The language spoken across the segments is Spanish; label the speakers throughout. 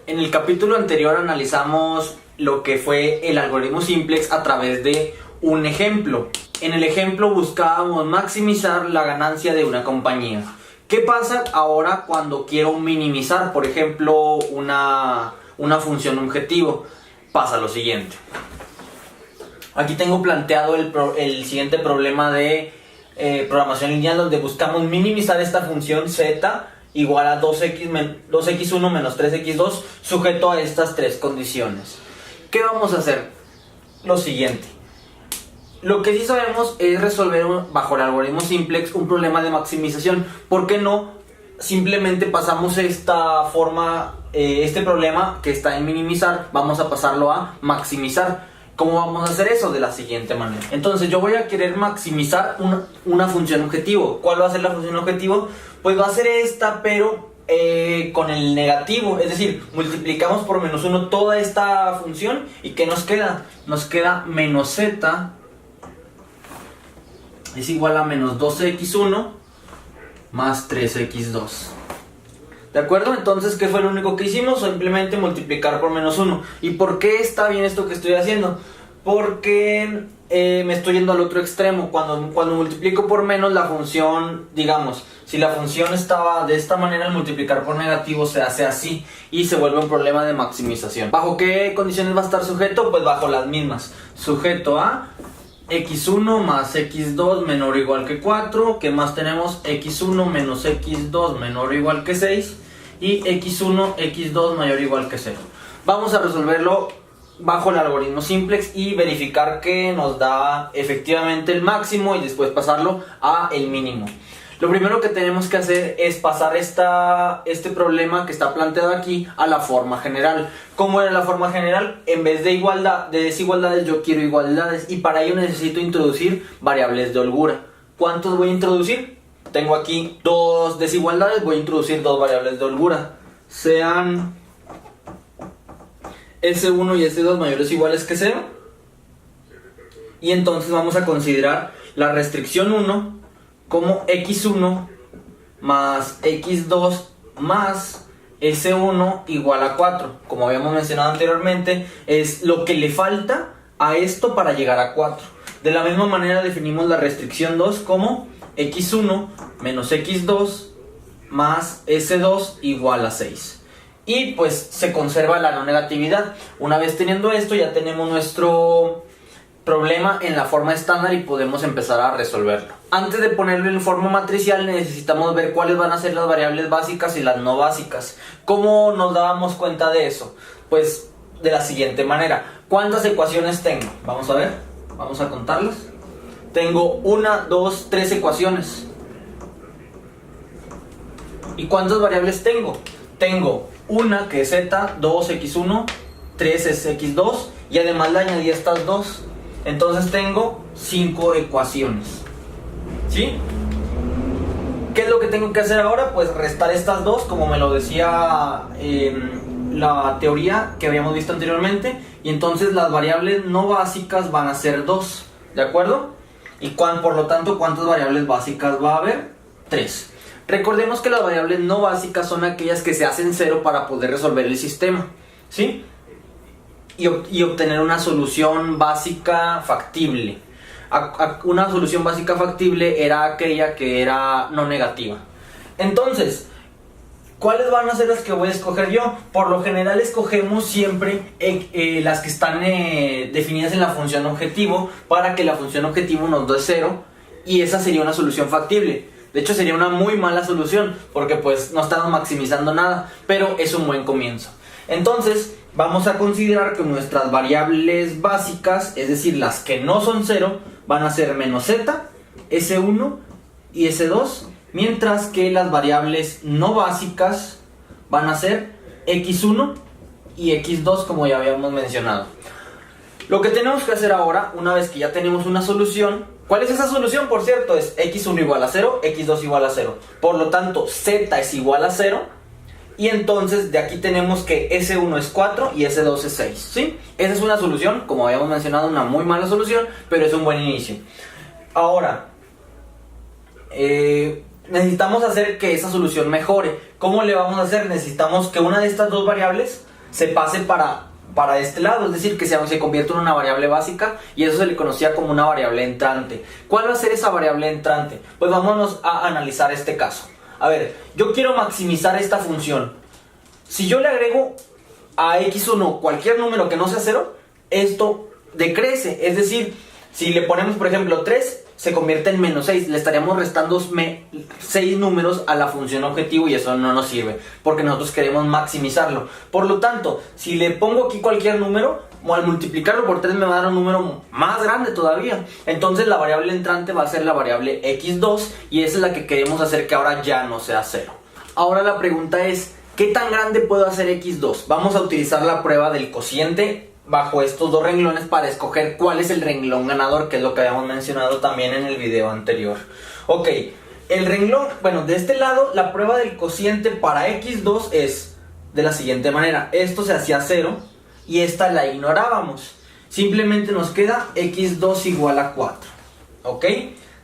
Speaker 1: En el capítulo anterior analizamos lo que fue el algoritmo simplex a través de un ejemplo. En el ejemplo buscábamos maximizar la ganancia de una compañía. ¿Qué pasa ahora cuando quiero minimizar, por ejemplo, una función objetivo? Pasa lo siguiente. Aquí tengo planteado el siguiente problema de programación lineal, donde buscamos minimizar esta función z igual a 2x1 menos 3x2 sujeto a estas tres condiciones. ¿Qué vamos a hacer? Lo siguiente. Lo que sí sabemos es resolver bajo el algoritmo simplex un problema de maximización. ¿Por qué no simplemente pasamos esta forma, este problema que está en minimizar, vamos a pasarlo a maximizar? ¿Cómo vamos a hacer eso? De la siguiente manera. Entonces yo voy a querer maximizar una función objetivo. ¿Cuál va a ser la función objetivo? Pues va a ser esta, pero con el negativo. Es decir, multiplicamos por menos 1 toda esta función. ¿Y qué nos queda? Nos queda menos z es igual a menos 12x1 más 3x2. ¿De acuerdo? Entonces, ¿qué fue lo único que hicimos? Simplemente multiplicar por menos 1. ¿Y por qué está bien esto que estoy haciendo? Porque me estoy yendo al otro extremo. Cuando multiplico por menos, la función, digamos, si la función estaba de esta manera, al multiplicar por negativo se hace así y se vuelve un problema de maximización. ¿Bajo qué condiciones va a estar sujeto? Pues bajo las mismas. Sujeto a x1 más x2 menor o igual que 4. ¿Qué más tenemos? x1 menos x2 menor o igual que 6. Y x1, x2 mayor o igual que 0. Vamos a resolverlo bajo el algoritmo simplex y verificar que nos da efectivamente el máximo y después pasarlo a el mínimo. Lo primero que tenemos que hacer es pasar este problema que está planteado aquí a la forma general. ¿Cómo era la forma general? En vez de desigualdades, yo quiero igualdades, y para ello necesito introducir variables de holgura. ¿Cuántos voy a introducir? Tengo aquí dos desigualdades, voy a introducir dos variables de holgura. Sean S1 y S2 mayores o iguales que 0. Y entonces vamos a considerar la restricción 1 como x1 más x2 más s1 igual a 4. Como habíamos mencionado anteriormente, es lo que le falta a esto para llegar a 4. De la misma manera definimos la restricción 2 como x1 menos x2 más s2 igual a 6. Y pues se conserva la no negatividad. Una vez teniendo esto, ya tenemos nuestro problema en la forma estándar y podemos empezar a resolverlo. Antes de ponerlo en forma matricial, necesitamos ver cuáles van a ser las variables básicas y las no básicas. ¿Cómo nos dábamos cuenta de eso? Pues de la siguiente manera. ¿Cuántas ecuaciones tengo? Vamos a ver, vamos a contarlas. Tengo 1, 2, 3 ecuaciones. ¿Y cuántas variables tengo? Tengo una que es z, 2x1, 3 es x2 y además le añadí estas dos. Entonces tengo 5 ecuaciones. ¿Sí? ¿Qué es lo que tengo que hacer ahora? Pues restar estas dos, como me lo decía la teoría que habíamos visto anteriormente. Y entonces las variables no básicas van a ser 2. ¿De acuerdo? Y por lo tanto, ¿cuántas variables básicas va a haber? 3. Recordemos que las variables no básicas son aquellas que se hacen 0 para poder resolver el sistema. ¿Sí? Y obtener una solución básica factible. Una solución básica factible era aquella que era no negativa. Entonces, ¿cuáles van a ser las que voy a escoger yo? Por lo general escogemos siempre las que están definidas en la función objetivo, para que la función objetivo nos dé 0, y esa sería una solución factible. De hecho sería una muy mala solución, porque pues no estamos maximizando nada, pero es un buen comienzo. Entonces vamos a considerar que nuestras variables básicas, es decir, las que no son 0, van a ser menos z, s1 y s2, mientras que las variables no básicas van a ser x1 y x2, como ya habíamos mencionado. Lo que tenemos que hacer ahora, una vez que ya tenemos una solución, ¿cuál es esa solución? Por cierto, es x1 igual a 0, x2 igual a 0. Por lo tanto, z es igual a 0. Y entonces de aquí tenemos que S1 es 4 y S2 es 6, ¿sí? Esa es una solución, como habíamos mencionado, una muy mala solución, pero es un buen inicio. Ahora, necesitamos hacer que esa solución mejore. ¿Cómo le vamos a hacer? Necesitamos que una de estas dos variables se pase para este lado, es decir, que se convierte en una variable básica, y eso se le conocía como una variable entrante. ¿Cuál va a ser esa variable entrante? Pues vámonos a analizar este caso. A ver, yo quiero maximizar esta función. Si yo le agrego a x1 cualquier número que no sea 0, esto decrece, es decir, si le ponemos por ejemplo 3, se convierte en menos 6, le estaríamos restando 6 números a la función objetivo, y eso no nos sirve, porque nosotros queremos maximizarlo. Por lo tanto, si le pongo aquí cualquier número, al multiplicarlo por 3 me va a dar un número más grande todavía. Entonces la variable entrante va a ser la variable x2, y esa es la que queremos hacer que ahora ya no sea 0. Ahora la pregunta es, ¿qué tan grande puedo hacer x2? Vamos a utilizar la prueba del cociente bajo estos dos renglones para escoger cuál es el renglón ganador, que es lo que habíamos mencionado también en el video anterior. Ok, el renglón, bueno, de este lado la prueba del cociente para x2 es de la siguiente manera. Esto se hacía 0 y esta la ignorábamos. Simplemente nos queda x2 igual a 4. Ok,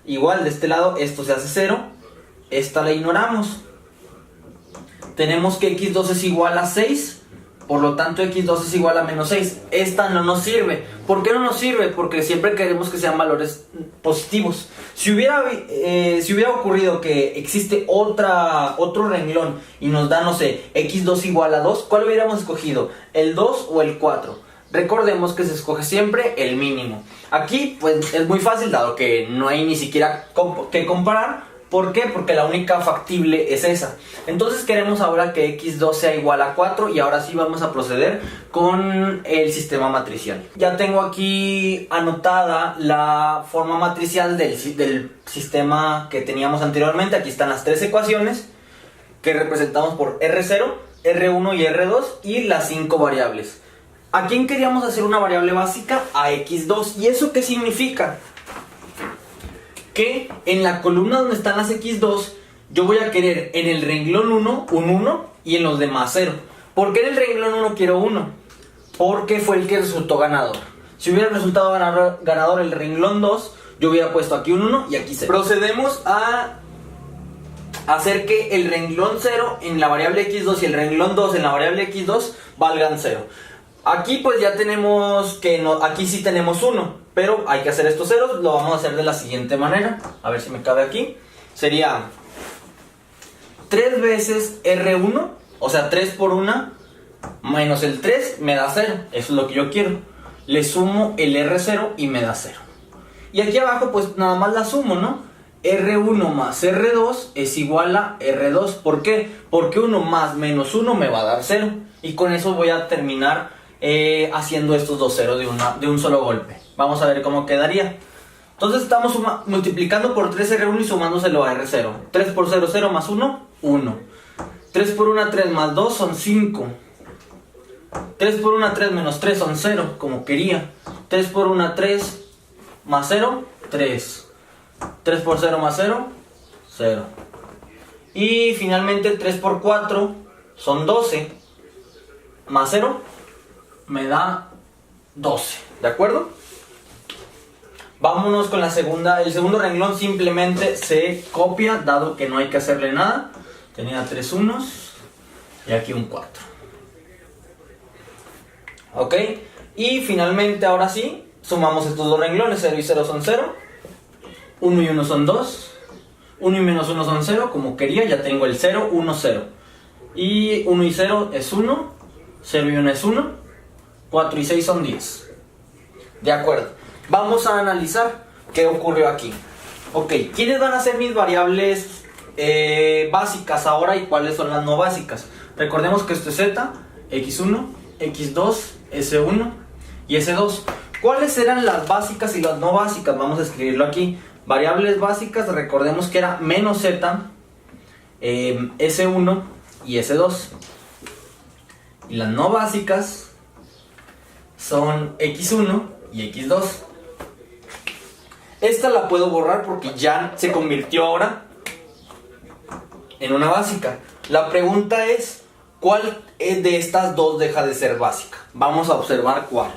Speaker 1: igual de este lado esto se hace 0, esta la ignoramos. Tenemos que x2 es igual a 6. Por lo tanto, x2 es igual a menos 6. Esta no nos sirve. ¿Por qué no nos sirve? Porque siempre queremos que sean valores positivos. Si hubiera ocurrido que existe otro renglón y nos da, no sé, x2 igual a 2, ¿cuál hubiéramos escogido? ¿El 2 o el 4? Recordemos que se escoge siempre el mínimo. Aquí, pues, es muy fácil, dado que no hay ni siquiera que comparar. ¿Por qué? Porque la única factible es esa. Entonces queremos ahora que x2 sea igual a 4, y ahora sí vamos a proceder con el sistema matricial. Ya tengo aquí anotada la forma matricial del sistema que teníamos anteriormente. Aquí están las tres ecuaciones que representamos por R0, R1 y R2, y las 5 variables. ¿A quién queríamos hacer una variable básica? A x2. ¿Y eso qué significa? Que en la columna donde están las x2 yo voy a querer en el renglón 1 un 1 y en los demás 0. ¿Por qué en el renglón 1 quiero 1? Porque fue el que resultó ganador. Si hubiera resultado ganador el renglón 2, yo hubiera puesto aquí un 1 y aquí 0. Procedemos a hacer que el renglón 0 en la variable x2 y el renglón 2 en la variable x2 valgan 0. Aquí pues ya tenemos que aquí sí tenemos 1, pero hay que hacer estos ceros. Lo vamos a hacer de la siguiente manera. A ver si me cabe aquí. Sería 3 veces R1, o sea 3 por 1 menos el 3 me da 0. Eso es lo que yo quiero. Le sumo el R0 y me da 0. Y aquí abajo pues nada más la sumo, ¿no? R1 más R2 es igual a R2. ¿Por qué? Porque 1 más menos 1 me va a dar 0. Y con eso voy a terminar haciendo estos dos ceros de un solo golpe. Vamos a ver cómo quedaría. Entonces estamos multiplicando por 3R1 y sumándoselo a R0. 3 por 0, 0 más 1, 1. 3 por 1, 3 más 2 son 5. 3 por 1, 3 menos 3 son 0, como quería. 3 por 1, 3 más 0, 3. 3 por 0 más 0, 0. Y finalmente 3 por 4 son 12. Más 0 me da 12. ¿De acuerdo? Vámonos con la segunda. El segundo renglón simplemente se copia, dado que no hay que hacerle nada. Tenía 3 unos y aquí un 4. Ok. Y finalmente, ahora sí, sumamos estos dos renglones. 0 y 0 son 0. 1 y 1 son 2. 1 y menos 1 son 0, como quería. Ya tengo el 0, 1, 0. Y 1 y 0 es 1. 0 y 1 es 1. 4 y 6 son 10. De acuerdo. Vamos a analizar qué ocurrió aquí. Ok, ¿quiénes van a ser mis variables básicas ahora y cuáles son las no básicas? Recordemos que esto es Z, X1, X2, S1 y S2. ¿Cuáles eran las básicas y las no básicas? Vamos a escribirlo aquí. Variables básicas, recordemos que era menos Z, S1 y S2. Y las no básicas son X1 y X2. Esta la puedo borrar porque ya se convirtió ahora en una básica. La pregunta es, ¿cuál de estas dos deja de ser básica? Vamos a observar cuál.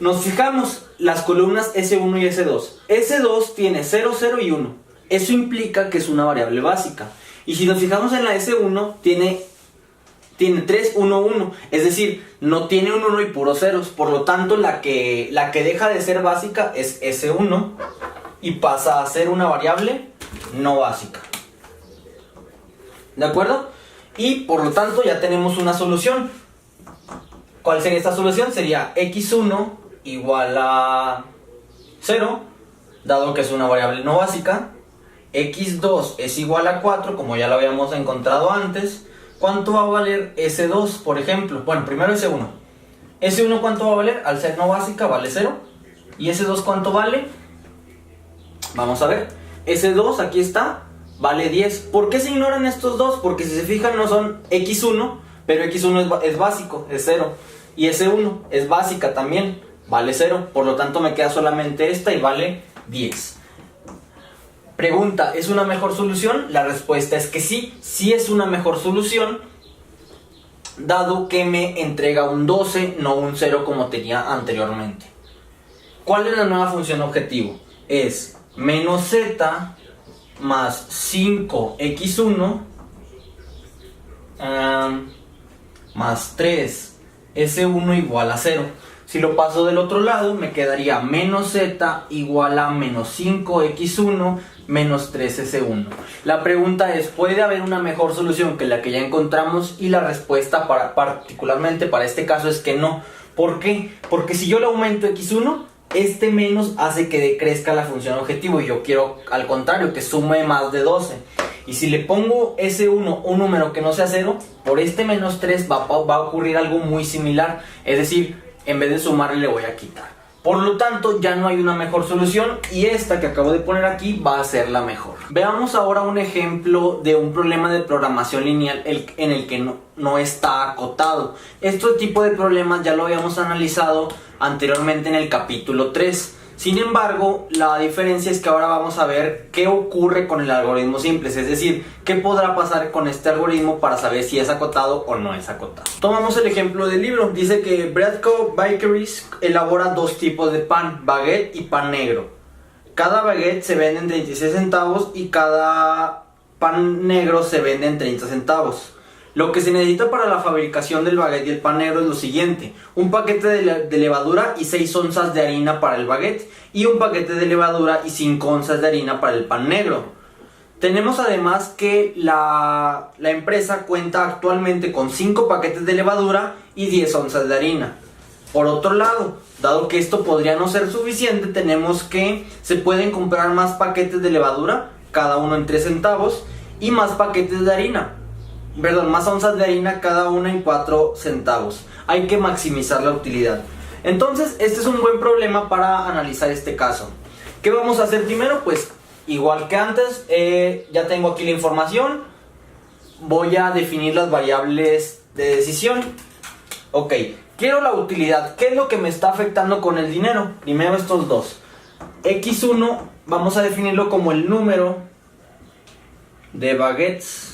Speaker 1: Nos fijamos, las columnas S1 y S2. S2 tiene 0, 0 y 1. Eso implica que es una variable básica. Y si nos fijamos en la S1, tiene tiene 3, 1, 1. Es decir, no tiene un 1 y puros ceros. Por lo tanto, la que deja de ser básica es S1 y pasa a ser una variable no básica. ¿De acuerdo? Y por lo tanto ya tenemos una solución. ¿Cuál sería esta solución? Sería x1 igual a 0, dado que es una variable no básica. x2 es igual a 4, como ya lo habíamos encontrado antes. ¿Cuánto va a valer S2, por ejemplo? Bueno, primero S1. ¿S1 cuánto va a valer? Al ser no básica vale 0. ¿Y S2 cuánto vale? Vamos a ver. S2, aquí está, vale 10. ¿Por qué se ignoran estos dos? Porque si se fijan no son x1, pero x1 es básico, es 0. Y S1 es básica también, vale 0. Por lo tanto me queda solamente esta y vale 10. Pregunta, ¿es una mejor solución? La respuesta es que sí, sí es una mejor solución, dado que me entrega un 12, no un 0 como tenía anteriormente. ¿Cuál es la nueva función objetivo? Es menos z más 5x1 más 3s1 igual a 0. Si lo paso del otro lado, me quedaría menos z igual a menos 5x1 menos 3s1. La pregunta es, ¿puede haber una mejor solución que la que ya encontramos? Y la respuesta particularmente para este caso es que no. ¿Por qué? Porque si yo le aumento x1, este menos hace que decrezca la función objetivo y yo quiero al contrario que sume más de 12. Y si le pongo S1 un número que no sea 0, por este menos 3 va a ocurrir algo muy similar. Es decir, en vez de sumarle le voy a quitar. Por lo tanto, ya no hay una mejor solución y esta que acabo de poner aquí va a ser la mejor. Veamos ahora un ejemplo de un problema de programación lineal en el que no está acotado. Este tipo de problemas ya lo habíamos analizado anteriormente en el capítulo 3. Sin embargo, la diferencia es que ahora vamos a ver qué ocurre con el algoritmo simple, es decir, qué podrá pasar con este algoritmo para saber si es acotado o no es acotado. Tomamos el ejemplo del libro. Dice que Bradco Bakeries elabora dos tipos de pan, baguette y pan negro. Cada baguette se vende en 36 centavos y cada pan negro se vende en 30 centavos. Lo que se necesita para la fabricación del baguette y el pan negro es lo siguiente: un paquete de levadura y 6 onzas de harina para el baguette, y un paquete de levadura y 5 onzas de harina para el pan negro. Tenemos además que la empresa cuenta actualmente con 5 paquetes de levadura y 10 onzas de harina. Por otro lado, dado que esto podría no ser suficiente, tenemos que se pueden comprar más paquetes de levadura, cada uno en 3 centavos, y más paquetes de harina. Más onzas de harina, cada una en 4 centavos. Hay que maximizar la utilidad. Entonces, este es un buen problema para analizar este caso. ¿Qué vamos a hacer primero? Pues, igual que antes, ya tengo aquí la información. Voy a definir las variables de decisión. Ok, quiero la utilidad. ¿Qué es lo que me está afectando con el dinero? Primero estos dos. X1, vamos a definirlo como el número de baguettes.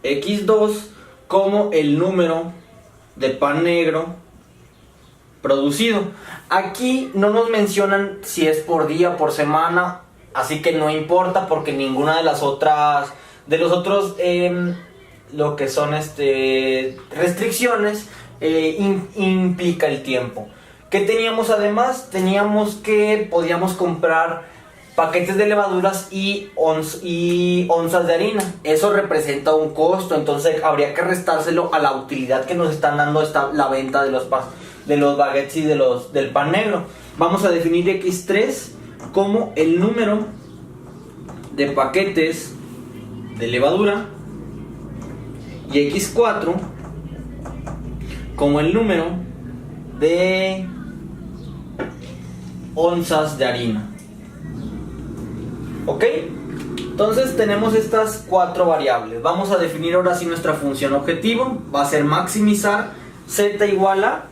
Speaker 1: X2 como el número de pan negro producido. Aquí no nos mencionan si es por día, por semana, así que no importa porque ninguna de las otras los otros lo que son restricciones implica el tiempo. ¿Qué teníamos además? Teníamos que podíamos comprar paquetes de levaduras y onzas de harina. Eso representa un costo, entonces habría que restárselo a la utilidad que nos están dando la venta de los baguettes y del pan negro. Vamos a definir X3 como el número de paquetes de levadura y X4 como el número de onzas de harina. ¿Ok? Entonces tenemos estas 4 variables. Vamos a definir ahora sí nuestra función objetivo. Va a ser maximizar z igual a,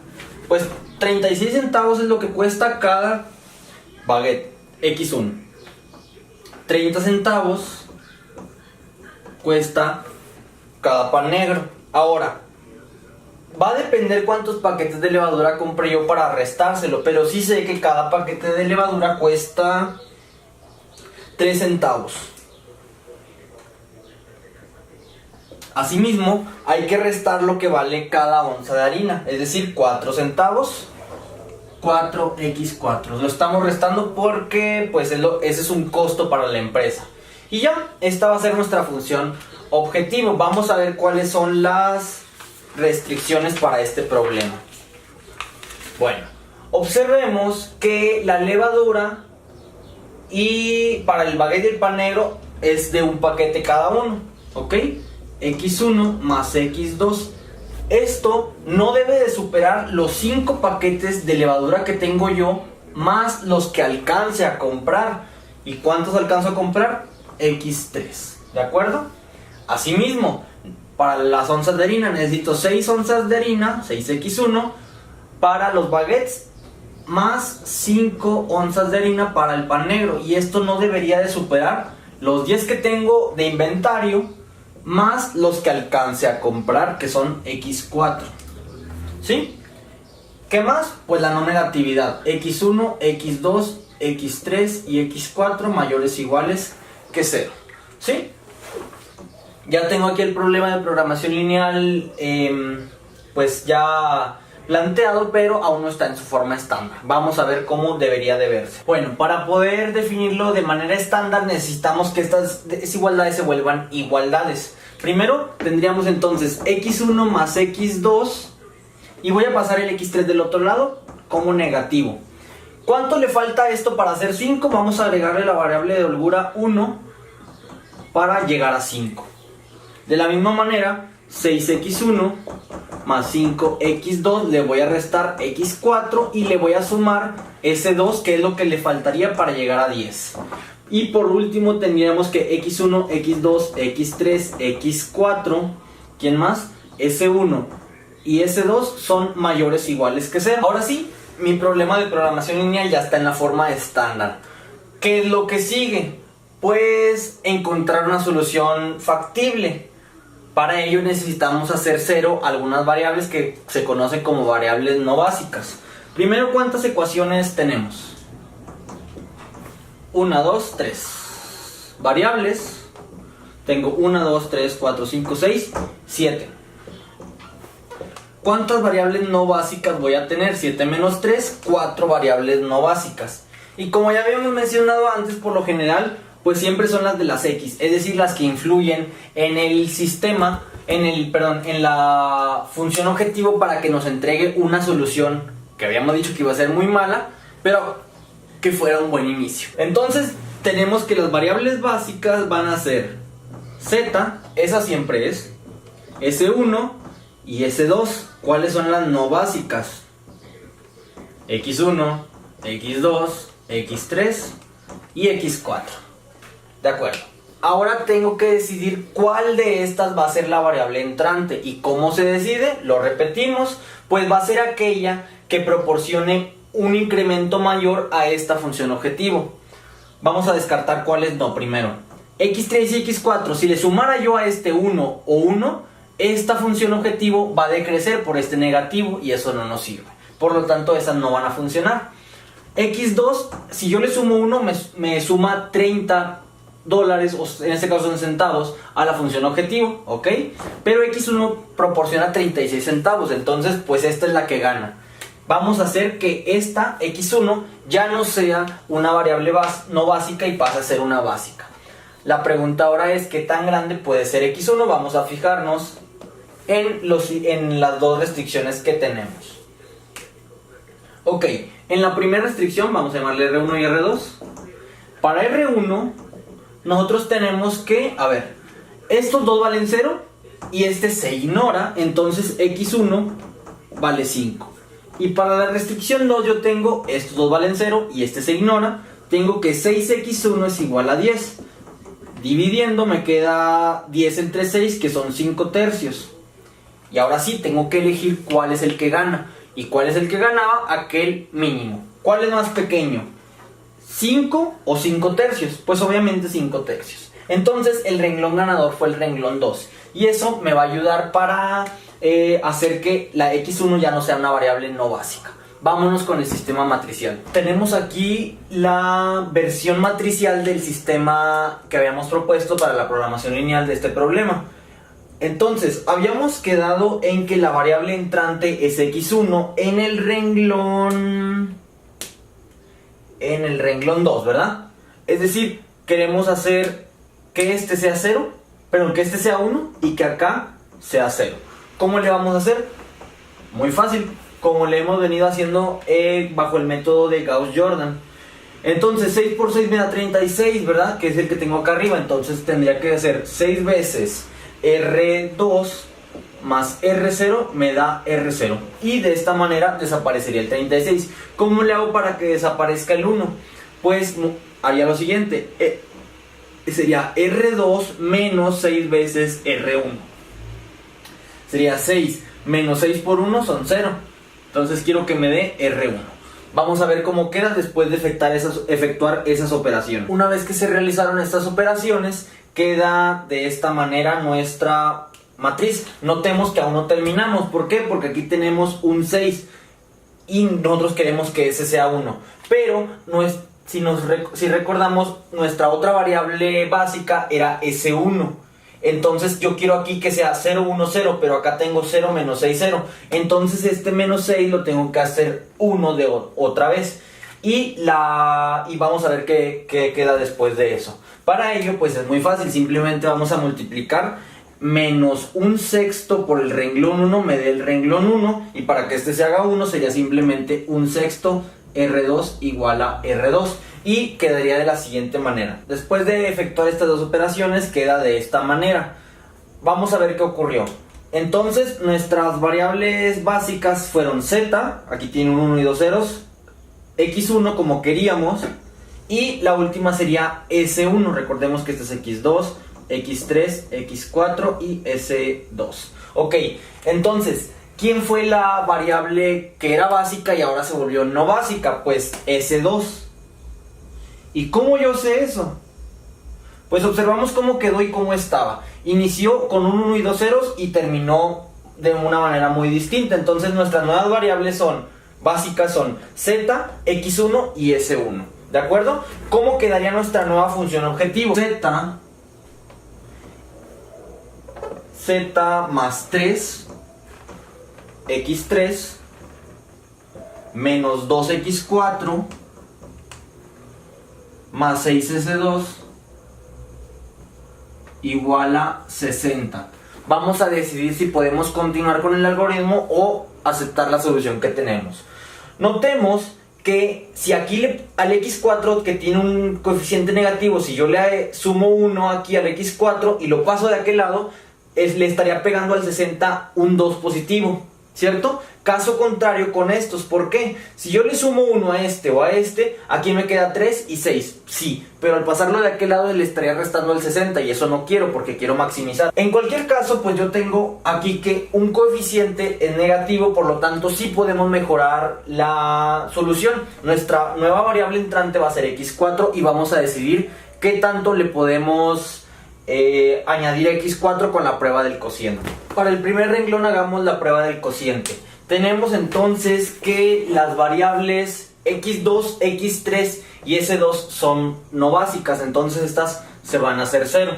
Speaker 1: pues 36 centavos es lo que cuesta cada baguette X1. 30 centavos cuesta cada pan negro. Ahora, va a depender cuántos paquetes de levadura compré yo para restárselo, pero sí sé que cada paquete de levadura cuesta 3 centavos. Asimismo, hay que restar lo que vale cada onza de harina, es decir, 4 centavos, 4x4. Lo estamos restando porque pues ese es un costo para la empresa. Y ya, esta va a ser nuestra función objetivo. Vamos a ver cuáles son las restricciones para este problema. Bueno, observemos que la levadura y para el baguette y el pan negro es de un paquete cada uno, ¿ok? X1 más X2. Esto no debe de superar los 5 paquetes de levadura que tengo yo, más los que alcance a comprar. ¿Y cuántos alcanzo a comprar? X3, ¿de acuerdo? Asimismo, para las onzas de harina necesito 6 onzas de harina, 6X1, para los baguettes, más 5 onzas de harina para el pan negro. Y esto no debería de superar los 10 que tengo de inventario, más los que alcance a comprar, que son X4. ¿Sí? ¿Qué más? Pues la no negatividad. X1, X2, X3 y X4 mayores o iguales que 0. ¿Sí? Ya tengo aquí el problema de programación lineal pues ya planteado, pero aún no está en su forma estándar. Vamos a ver cómo debería de verse. Bueno, para poder definirlo de manera estándar necesitamos que estas desigualdades se vuelvan igualdades. Primero tendríamos entonces X1 más X2 y voy a pasar el X3 del otro lado como negativo. ¿Cuánto le falta a esto para hacer 5? Vamos a agregarle la variable de holgura 1 para llegar a 5. De la misma manera, 6x1 más 5x2 le voy a restar x4 y le voy a sumar ese 2 que es lo que le faltaría para llegar a 10. Y por último tendríamos que x1, x2, x3, x4, ¿quién más? S1 y S2 son mayores o iguales que 0. Ahora sí, mi problema de programación lineal ya está en la forma estándar. ¿Qué es lo que sigue? Pues encontrar una solución factible. Para ello necesitamos hacer 0 algunas variables que se conocen como variables no básicas. Primero, ¿cuántas ecuaciones tenemos? 1, 2, 3. Variables. Tengo 1, 2, 3, 4, 5, 6, 7. ¿Cuántas variables no básicas voy a tener? 7 menos 3, 4 variables no básicas. Y como ya habíamos mencionado antes, por lo general, pues siempre son las de las X, es decir, las que influyen en el sistema, en la función objetivo para que nos entregue una solución que habíamos dicho que iba a ser muy mala, pero que fuera un buen inicio. Entonces, tenemos que las variables básicas van a ser Z, esa siempre es, S1 y S2. ¿Cuáles son las no básicas? X1, X2, X3 y X4. De acuerdo. Ahora tengo que decidir cuál de estas va a ser la variable entrante. ¿Y cómo se decide? Lo repetimos. Pues va a ser aquella que proporcione un incremento mayor a esta función objetivo. Vamos a descartar cuáles no primero. X3 y X4, si le sumara yo a este 1 o 1, esta función objetivo va a decrecer por este negativo y eso no nos sirve. Por lo tanto, esas no van a funcionar. X2, si yo le sumo 1, me suma $30, o en este caso son centavos, a la función objetivo, ¿ok? Pero X1 proporciona 36 centavos, entonces pues esta es la que gana. Vamos a hacer que esta X1 ya no sea una variable no básica y pase a ser una básica. La pregunta ahora es, ¿qué tan grande puede ser X1? Vamos a fijarnos en las dos restricciones que tenemos. Ok, en la primera restricción, vamos a llamarle R1 y R2. Para R1, nosotros tenemos que, estos dos valen 0 y este se ignora, entonces X1 vale 5. Y para la restricción 2 yo tengo, estos dos valen 0 y este se ignora, tengo que 6x1 es igual a 10. Dividiendo me queda 10 entre 6, que son 5 tercios. Y ahora sí, tengo que elegir cuál es el que gana. ¿Y cuál es el que ganaba? Aquel mínimo. ¿Cuál es más pequeño? ¿5 o 5 tercios? Pues obviamente 5 tercios. Entonces el renglón ganador fue el renglón 2. Y eso me va a ayudar para hacer que la X1 ya no sea una variable no básica. Vámonos con el sistema matricial. Tenemos aquí la versión matricial del sistema que habíamos propuesto para la programación lineal de este problema. Entonces, habíamos quedado en que la variable entrante es x1 en el renglón 2, ¿verdad? Es decir, queremos hacer que este sea 0, pero que este sea 1 y que acá sea 0. ¿Cómo le vamos a hacer? Muy fácil, como le hemos venido haciendo bajo el método de Gauss-Jordan. Entonces 6 por 6 me da 36, ¿verdad? Que es el que tengo acá arriba. Entonces tendría que ser 6 veces R2 más R0 me da R0. Y de esta manera desaparecería el 36. ¿Cómo le hago para que desaparezca el 1? Pues haría lo siguiente. Sería R2 menos 6 veces R1. Sería 6 menos 6 por 1 son 0. Entonces quiero que me dé R1. Vamos a ver cómo queda después de efectuar esas operaciones. Una vez que se realizaron estas operaciones, queda de esta manera nuestra matriz. Notemos que aún no terminamos. ¿Por qué? Porque aquí tenemos un 6 y nosotros queremos que ese sea 1. Pero si recordamos, nuestra otra variable básica era S1. Entonces yo quiero aquí que sea 0, 1, 0, pero acá tengo 0, menos 6, 0. Entonces este menos 6 lo tengo que hacer 1 de otra vez. Y vamos a ver qué queda después de eso. Para ello pues es muy fácil, simplemente vamos a multiplicar menos un sexto por el renglón 1 me dé el renglón 1. Y para que este se haga 1 sería simplemente un sexto R2 igual a R2. Y quedaría de la siguiente manera. Después de efectuar estas dos operaciones queda de esta manera. Vamos a ver qué ocurrió. Entonces nuestras variables básicas fueron Z, aquí tiene un 1 y 2 ceros, X1 como queríamos, y la última sería S1. Recordemos que este es X2, X3, X4 y S2. Ok, entonces, ¿quién fue la variable que era básica y ahora se volvió no básica? Pues S2. ¿Y cómo yo sé eso? Pues observamos cómo quedó y cómo estaba. Inició con un 1 y 2 ceros y terminó de una manera muy distinta. Entonces nuestras nuevas variables básicas son Z, X1 y S1. ¿De acuerdo? ¿Cómo quedaría nuestra nueva función objetivo? Z más 3, X3, menos 2X4, más 6S2 igual a 60. Vamos a decidir si podemos continuar con el algoritmo o aceptar la solución que tenemos. Notemos que si aquí al X4 que tiene un coeficiente negativo, si yo le sumo 1 aquí al X4 y lo paso de aquel lado, le estaría pegando al 60 un 2 positivo, ¿cierto? Caso contrario con estos, ¿por qué? Si yo le sumo 1 a este o a este, aquí me queda 3 y 6, sí, pero al pasarlo de aquel lado le estaría restando el 60 y eso no quiero porque quiero maximizar. En cualquier caso, pues yo tengo aquí que un coeficiente es negativo, por lo tanto sí podemos mejorar la solución. Nuestra nueva variable entrante va a ser X4 y vamos a decidir qué tanto le podemos añadir X4 con la prueba del cociente. Para el primer renglón hagamos la prueba del cociente. Tenemos entonces que las variables X2, X3 y S2 son no básicas, entonces estas se van a hacer 0.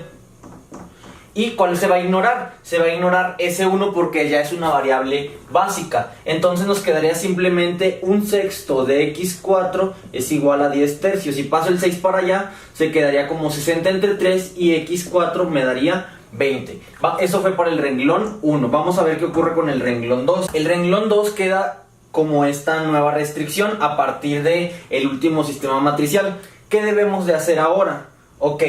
Speaker 1: ¿Y cuál se va a ignorar? Se va a ignorar S1 porque ya es una variable básica. Entonces nos quedaría simplemente un sexto de X4 es igual a 10 tercios. Si paso el 6 para allá, se quedaría como 60 entre 3 y X4 me daría 20. Eso fue para el renglón 1. Vamos a ver qué ocurre con el renglón 2. El renglón 2 queda como esta nueva restricción a partir del último sistema matricial. ¿Qué debemos de hacer ahora? Ok,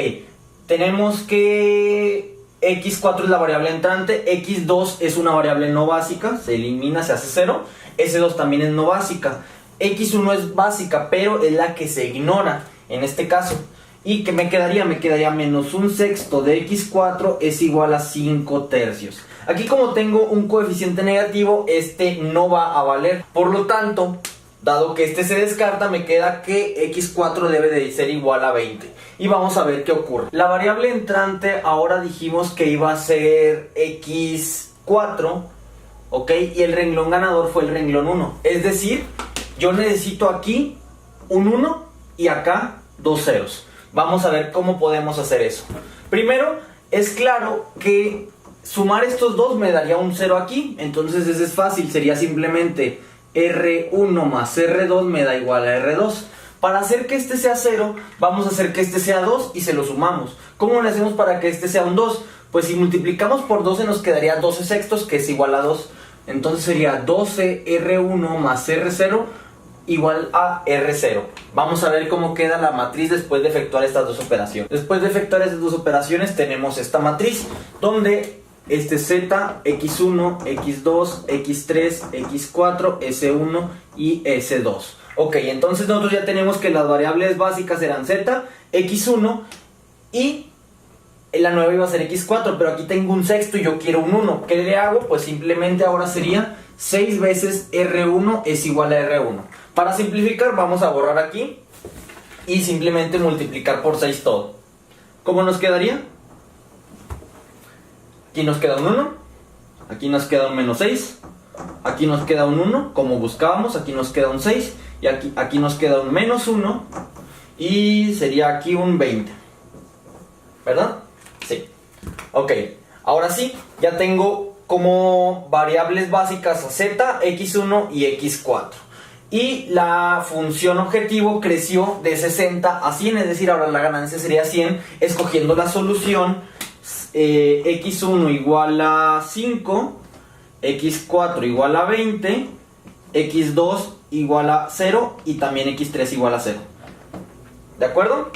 Speaker 1: tenemos que X4 es la variable entrante, X2 es una variable no básica, se elimina, se hace 0. S2 también es no básica. X1 es básica, pero es la que se ignora en este caso. ¿Y qué me quedaría? Me quedaría menos un sexto de X4 es igual a 5 tercios. Aquí como tengo un coeficiente negativo, este no va a valer. Por lo tanto, dado que este se descarta, me queda que X4 debe de ser igual a 20. Y vamos a ver qué ocurre. La variable entrante ahora dijimos que iba a ser X4, ¿ok? Y el renglón ganador fue el renglón 1. Es decir, yo necesito aquí un 1 y acá 2 ceros. Vamos a ver cómo podemos hacer eso. Primero, es claro que sumar estos dos me daría un 0 aquí, entonces ese es fácil, sería simplemente R1 más R2 me da igual a R2. Para hacer que este sea 0, vamos a hacer que este sea 2 y se lo sumamos. ¿Cómo le hacemos para que este sea un 2? Pues si multiplicamos por 12 nos quedaría 12 sextos, que es igual a 2. Entonces sería 12 R1 más R0 igual a R0. Vamos a ver cómo queda la matriz después de efectuar estas dos operaciones. Después de efectuar estas dos operaciones tenemos esta matriz, donde este Z, X1, X2, X3, X4, S1 y S2. Ok, entonces nosotros ya tenemos que las variables básicas eran Z, X1 y la nueva iba a ser X4, pero aquí tengo un sexto y yo quiero un 1. ¿Qué le hago? Pues simplemente ahora sería 6 veces R1 es igual a R1. Para simplificar vamos a borrar aquí y simplemente multiplicar por 6 todo. ¿Cómo nos quedaría? Aquí nos queda un 1, aquí nos queda un menos 6, aquí nos queda un 1 como buscábamos, aquí nos queda un 6 y aquí nos queda un menos 1 y sería aquí un 20, ¿verdad? Sí. Ok, ahora sí, ya tengo como variables básicas a Z, X1 y X4. Y la función objetivo creció de 60 a 100, es decir, ahora la ganancia sería 100, escogiendo la solución X1 igual a 5, X4 igual a 20, X2 igual a 0 y también X3 igual a 0. ¿De acuerdo?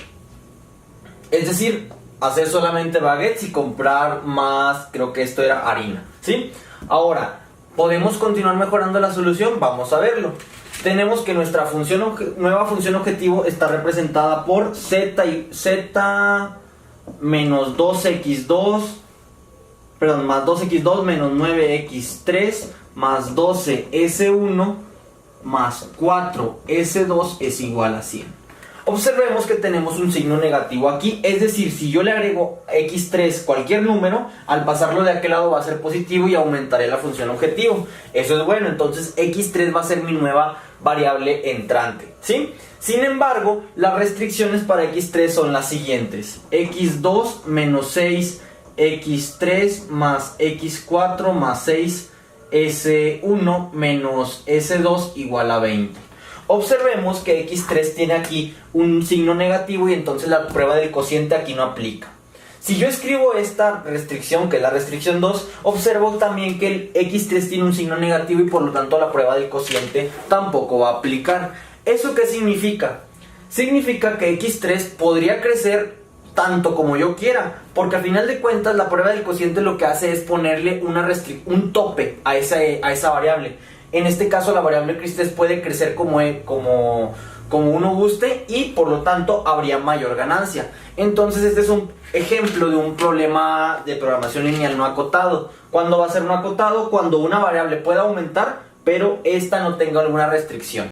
Speaker 1: Es decir, hacer solamente baguettes y comprar más, creo que esto era harina, ¿sí? Ahora, ¿podemos continuar mejorando la solución? Vamos a verlo. Tenemos que nuestra nueva función objetivo está representada por Z menos 2x2, perdón, más 2x2 menos 9x3 más 12s1 más 4s2 es igual a 100. Observemos que tenemos un signo negativo aquí, es decir, si yo le agrego x3 cualquier número, al pasarlo de aquel lado va a ser positivo y aumentaré la función objetivo. Eso es bueno, entonces x3 va a ser mi nueva variable entrante, ¿sí? Sin embargo, las restricciones para x3 son las siguientes: x2 menos 6, x3 más x4 más 6, s1 menos s2 igual a 20. Observemos que x3 tiene aquí un signo negativo y entonces la prueba del cociente aquí no aplica. Si yo escribo esta restricción, que es la restricción 2, observo también que el x3 tiene un signo negativo y por lo tanto la prueba del cociente tampoco va a aplicar. ¿Eso qué significa? Significa que x3 podría crecer tanto como yo quiera, porque al final de cuentas la prueba del cociente lo que hace es ponerle un tope a esa variable. En este caso la variable x3 puede crecer como uno guste y por lo tanto habría mayor ganancia. Entonces este es un ejemplo de un problema de programación lineal no acotado. ¿Cuándo va a ser no acotado? Cuando una variable pueda aumentar pero esta no tenga alguna restricción.